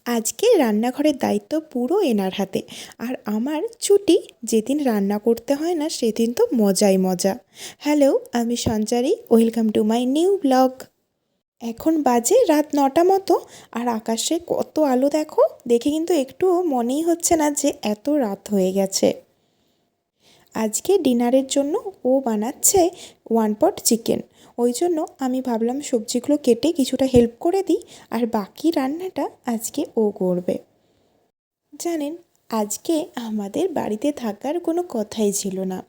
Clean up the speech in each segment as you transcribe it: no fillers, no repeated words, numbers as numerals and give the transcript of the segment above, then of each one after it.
আজকে রান্নাঘরের দায়িত্ব পুরো এনার হাতে। আর আমার ছুটি, যেদিন রান্না করতে হয় না সেদিন তো মজাই মজা। হ্যালো, আমি Sanchari, welcome to my new blog. এখন বাজে রাত ৯টা মতো, আর আকাশে কত আলো দেখো, দেখে কিন্তু একটুও মনেই হচ্ছে না যে এত রাত হয়ে গেছে। আজকে ডিনারের জন্য ও বানাচ্ছে ওয়ান পট চিকেন। ওই জন্য আমি ভাবলাম সবজিগুলো কেটে কিছুটা হেল্প করে দিই, আর বাকি রান্নাটা আজকে ও করবে। জানেন, আজকে আমাদের বাড়িতে থাকার কোনো কথাই ছিল না,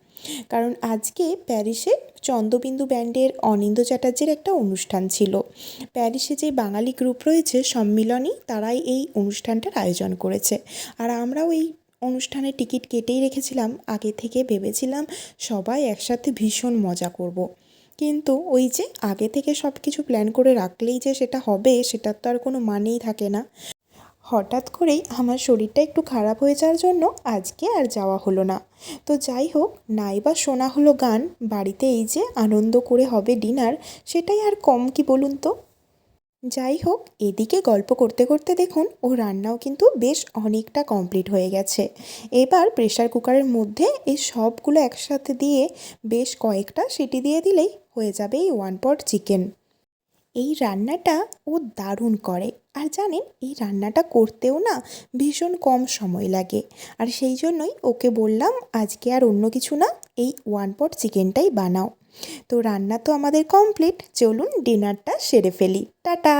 কারণ আজকে প্যারিসে চন্দ্রবিন্দু ব্যান্ডের অনিন্দ্য চ্যাটার্জির একটা অনুষ্ঠান ছিল। প্যারিসে যে বাঙালি গ্রুপ রয়েছে সম্মিলনী, তারাই এই অনুষ্ঠানটার আয়োজন করেছে। আর আমরাও এই অনুষ্ঠানের টিকিট কেটেই রেখেছিলাম, আগে থেকে ভেবেছিলাম সবাই একসাথে ভীষণ মজা করব। কিন্তু ওই যে আগে থেকে সব কিছু প্ল্যান করে রাখলেই যে সেটা হবে, সেটার তো আর কোনো মানেই থাকে না। হঠাৎ করেই আমার শরীরটা একটু খারাপ হয়ে যাওয়ার জন্য আজকে আর যাওয়া হলো না। তো যাই হোক, নাই বা শোনা হলো গান, বাড়িতে এই যে আনন্দ করে হবে ডিনার, সেটাই আর কম কি বলুন তো। যাই হোক, এদিকে গল্প করতে করতে দেখুন ও রান্নাও কিন্তু বেশ অনেকটা কমপ্লিট হয়ে গেছে। এবার প্রেসার কুকারের মধ্যে এই সবগুলো একসাথে দিয়ে বেশ কয়েকটা সিটি দিয়ে দিলেই হয়ে যাবে এই ওয়ান পট চিকেন। এই রান্নাটা ও দারুণ করে। আর জানেন, এই রান্নাটা করতেও না ভীষণ কম সময় লাগে। আর সেই জন্যই ওকে বললাম আজকে আর অন্য কিছু না, এই ওয়ান পট চিকেনটাই বানাও। তো রান্না তো আমাদের কমপ্লিট, চলুন ডিনারটা সেরে ফেলি। টাটা।